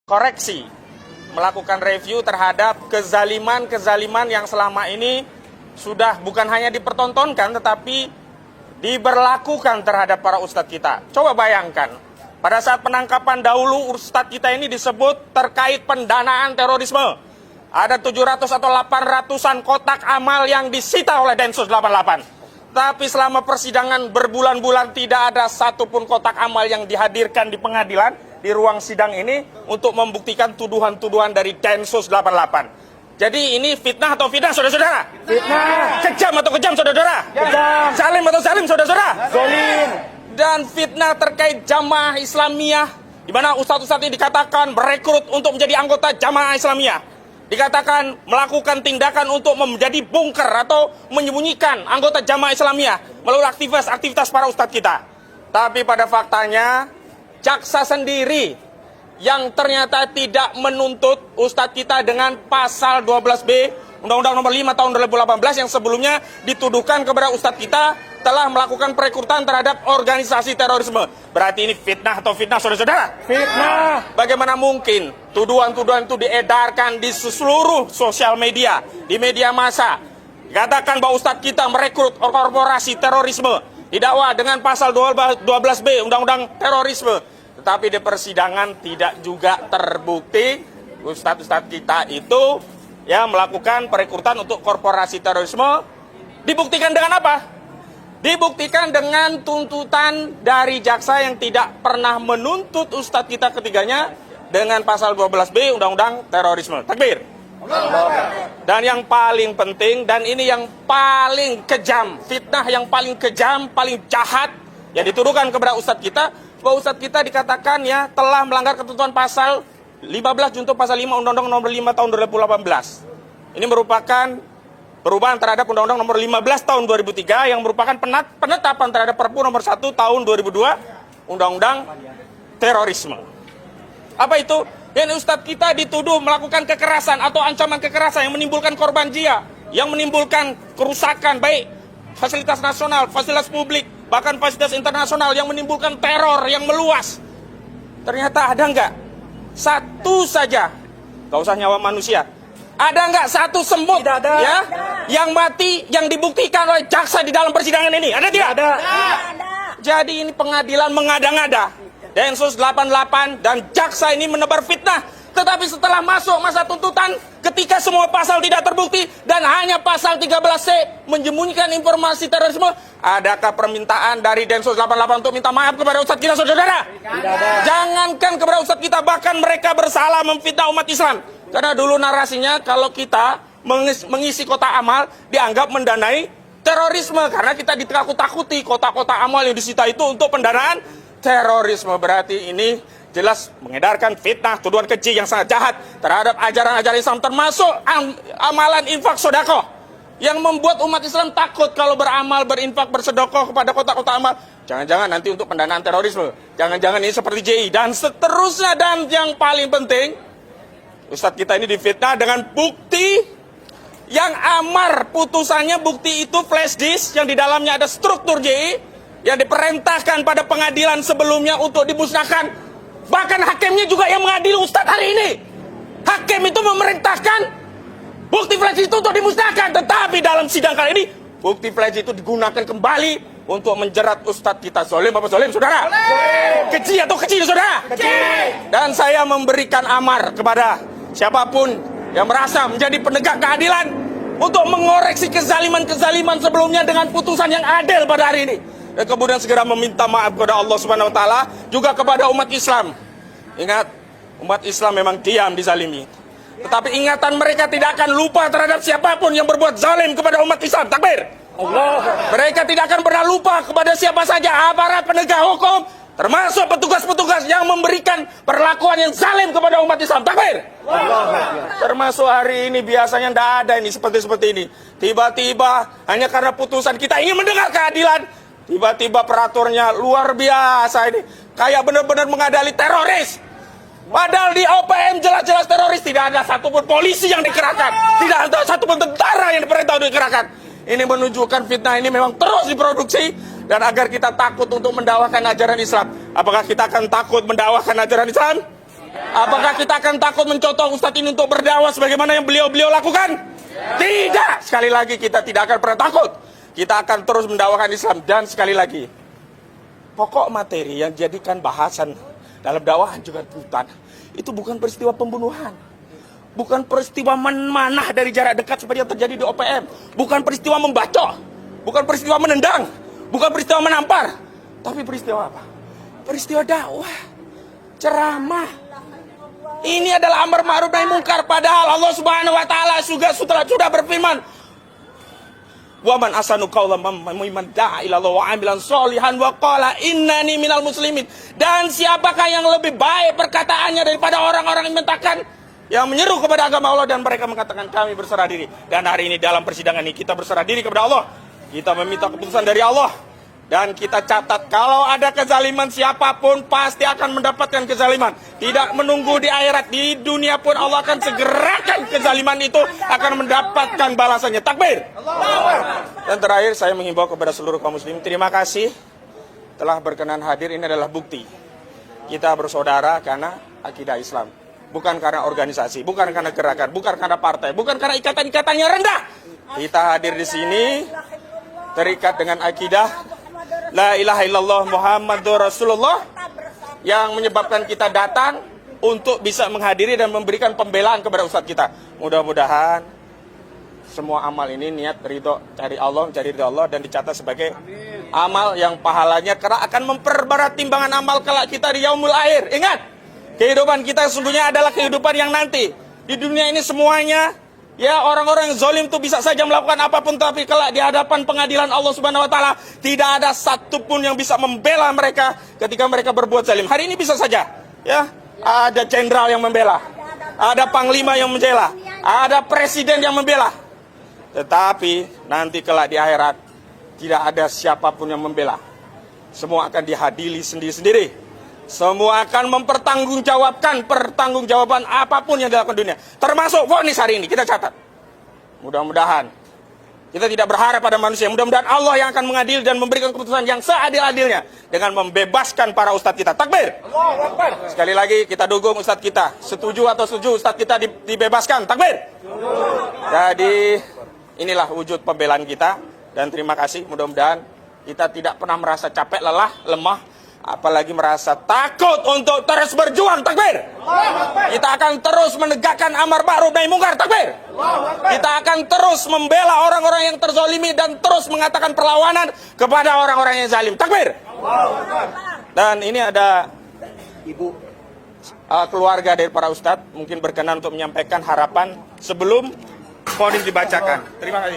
koreksi, melakukan review terhadap kezaliman-kezaliman yang selama ini sudah bukan hanya dipertontonkan tetapi diberlakukan terhadap para ustadz kita. Coba bayangkan, pada saat penangkapan dahulu ustadz kita ini disebut terkait pendanaan terorisme. Ada 700 atau 800-an kotak amal yang disita oleh Densus 88. Tapi selama persidangan berbulan-bulan tidak ada satupun kotak amal yang dihadirkan di pengadilan, di ruang sidang ini untuk membuktikan tuduhan-tuduhan dari Densus 88. Jadi ini fitnah atau fitnah, saudara-saudara? Fitnah. Kejam atau kejam, saudara-saudara? Kejam. Zalim atau zalim, saudara-saudara? Zolim. Dan fitnah terkait jamaah Islamiyah, di mana ustadz-ustadz ini dikatakan merekrut untuk menjadi anggota jamaah Islamiyah. Dikatakan melakukan tindakan untuk menjadi bunker atau menyembunyikan anggota jamaah Islamiyah melalui aktivitas para ustadz kita. Tapi pada faktanya, jaksa sendiri yang ternyata tidak menuntut ustadz kita dengan pasal 12B Undang-Undang nomor 5 tahun 2018 yang sebelumnya dituduhkan kepada ustadz kita telah melakukan perekrutan terhadap organisasi terorisme. Berarti ini fitnah atau fitnah, saudara-saudara? Fitnah. Bagaimana mungkin tuduhan-tuduhan itu diedarkan di seluruh sosial media, di media massa. Dikatakan bahwa ustadz kita merekrut korporasi terorisme, didakwa dengan pasal 12B Undang-Undang terorisme. Tetapi di persidangan tidak juga terbukti ustadz-ustadz kita itu ya melakukan perekrutan untuk korporasi terorisme. Dibuktikan dengan apa? Dibuktikan dengan tuntutan dari jaksa yang tidak pernah menuntut ustadz kita ketiganya dengan pasal 12B Undang-Undang terorisme. Takbir. Dan yang paling penting, dan ini yang paling kejam, fitnah yang paling kejam, paling jahat yang dituduhkan kepada ustadz kita, bahwa ustadz kita dikatakan ya telah melanggar ketentuan pasal 15 junto pasal 5 Undang-Undang nomor 5 tahun 2018. Ini merupakan perubahan terhadap Undang-Undang nomor 15 tahun 2003 yang merupakan penetapan terhadap Perpu nomor 1 tahun 2002 Undang-Undang terorisme. Apa itu? Yang ustadz kita dituduh melakukan kekerasan atau ancaman kekerasan yang menimbulkan korban jiwa, yang menimbulkan kerusakan baik fasilitas nasional, fasilitas publik, bahkan fasilitas internasional, yang menimbulkan teror yang meluas. Ternyata ada nggak satu saja, nggak usah nyawa manusia, ada nggak satu semut ya yang mati yang dibuktikan oleh jaksa di dalam persidangan ini? Ada tidak? Ada. Jadi ini pengadilan mengada-ngada. Densus 88 dan jaksa ini menebar fitnah. Tetapi setelah masuk masa tuntutan, ketika semua pasal tidak terbukti dan hanya pasal 13C menyembunyikan informasi terorisme, adakah permintaan dari Densus 88 untuk minta maaf kepada ustadz kita, saudara? Tidak ada. Jangankan kepada ustadz kita, bahkan mereka bersalah memfitnah umat Islam. Karena dulu narasinya kalau kita mengisi kotak amal dianggap mendanai terorisme. Karena kita ditakut-takuti kotak-kotak amal yang disita itu untuk pendanaan terorisme. Berarti ini jelas mengedarkan fitnah, tuduhan keji yang sangat jahat terhadap ajaran-ajaran Islam, termasuk amalan infak sodakoh yang membuat umat Islam takut kalau beramal, berinfak, bersedokoh kepada kotak-kotak amal. Jangan-jangan nanti untuk pendanaan terorisme, jangan-jangan ini seperti JI dan seterusnya. Dan yang paling penting, ustadz kita ini difitnah dengan bukti yang amar putusannya. Bukti itu flash disk yang di dalamnya ada struktur JI yang diperintahkan pada pengadilan sebelumnya untuk dimusnahkan. Bahkan hakimnya juga yang mengadili ustadz hari ini. Hakim itu memerintahkan bukti flash itu untuk dimusnahkan. Tetapi dalam sidang kali ini, bukti flash itu digunakan kembali untuk menjerat ustadz kita. Zolim apa zolim, saudara? Keji atau kecil, saudara? Kecil. Dan saya memberikan amar kepada siapapun yang merasa menjadi penegak keadilan untuk mengoreksi kezaliman-kezaliman sebelumnya dengan putusan yang adil pada hari ini. Dan kemudian segera meminta maaf kepada Allah Subhanahu wa taala, juga kepada umat Islam. Ingat, umat Islam memang diam dizalimi. Tetapi ingatan mereka tidak akan lupa terhadap siapapun yang berbuat zalim kepada umat Islam. Takbir. Allah. Mereka tidak akan pernah lupa kepada siapa saja aparat penegak hukum, termasuk petugas-petugas yang memberikan perlakuan yang zalim kepada umat Islam. Takbir. Allah. Termasuk hari ini biasanya tidak ada ini seperti ini. Tiba-tiba hanya karena putusan kita ingin mendengar keadilan, tiba-tiba peraturnya luar biasa ini. Kayak benar-benar mengadili teroris. Padahal di OPM jelas-jelas teroris. Tidak ada satupun polisi yang dikerahkan. Tidak ada satupun tentara yang diperintah untuk dikerahkan. Ini menunjukkan fitnah ini memang terus diproduksi. Dan agar kita takut untuk mendakwakan ajaran Islam. Apakah kita akan takut mendakwakan ajaran Islam? Apakah kita akan takut mencontoh Ustadz ini untuk berdakwah sebagaimana yang beliau-beliau lakukan? Tidak. Sekali lagi kita tidak akan pernah takut. Kita akan terus mendakwakan Islam. Dan sekali lagi, pokok materi yang dijadikan bahasan dalam dakwahan juga tuntutan itu bukan peristiwa pembunuhan, bukan peristiwa memanah dari jarak dekat seperti yang terjadi di OPM, bukan peristiwa membacok, bukan peristiwa menendang, bukan peristiwa menampar, tapi peristiwa apa? Peristiwa dakwah, ceramah. Ini adalah amar ma'ruf nahi munkar, padahal Allah Subhanahu wa taala sudah berfirman, wa man asanu qawlan mimman da'a ila Allah wa 'amilan sholihan wa qala innani minal muslimin. Dan siapakah yang lebih baik perkataannya daripada orang-orang yang mengatakan, yang menyeru kepada agama Allah dan mereka mengatakan kami berserah diri. Dan hari ini dalam persidangan ini kita berserah diri kepada Allah. Kita meminta keputusan dari Allah. Dan kita catat kalau ada kezaliman siapapun pasti akan mendapatkan kezaliman. Tidak menunggu di akhirat, di dunia pun Allah akan segerakan kezaliman itu akan mendapatkan balasannya. Takbir. Dan terakhir saya menghimbau kepada seluruh kaum muslimin, terima kasih telah berkenan hadir. Ini adalah bukti kita bersaudara karena akidah Islam, bukan karena organisasi, bukan karena gerakan, bukan karena partai, bukan karena ikatan-ikatannya rendah. Kita hadir di sini terikat dengan akidah La ilaha illallah Muhammadur Rasulullah yang menyebabkan kita datang untuk bisa menghadiri dan memberikan pembelaan kepada ustadz kita. Mudah-mudahan semua amal ini niat ridho cari Allah, mencari ridho Allah dan dicatat sebagai amal yang pahalanya karena akan memperberat timbangan amal kelak kita di yaumul akhir. Ingat, kehidupan kita sesungguhnya adalah kehidupan yang nanti. Di dunia ini semuanya, ya, orang-orang yang zalim itu bisa saja melakukan apapun, tapi kelak di hadapan pengadilan Allah Subhanahu wa taala tidak ada satupun yang bisa membela mereka ketika mereka berbuat zalim. Hari ini bisa saja, ya, ada jenderal yang membela, ada panglima yang membela, ada presiden yang membela. Tetapi nanti kelak di akhirat tidak ada siapapun yang membela. Semua akan dihadili sendiri-sendiri. Semua akan mempertanggungjawabkan pertanggungjawaban apapun yang dilakukan dunia. Termasuk vonis hari ini, kita catat. Mudah-mudahan. Kita tidak berharap pada manusia. Mudah-mudahan Allah yang akan mengadil dan memberikan keputusan yang seadil-adilnya. Dengan membebaskan para ustadz kita. Takbir. Sekali lagi kita dukung ustadz kita. Setuju atau setuju ustadz kita dibebaskan. Takbir. Jadi inilah wujud pembelaan kita. Dan terima kasih. Mudah-mudahan kita tidak pernah merasa capek, lelah, lemah. Apalagi merasa takut untuk terus berjuang. Takbir. Kita akan terus menegakkan amar ma'ruf nahi munkar. Takbir. Kita akan terus membela orang-orang yang terzalimi dan terus mengatakan perlawanan kepada orang-orang yang zalim. Takbir. Dan ini ada ibu keluarga dari para ustadz mungkin berkenan untuk menyampaikan harapan sebelum vonis dibacakan. Terima kasih.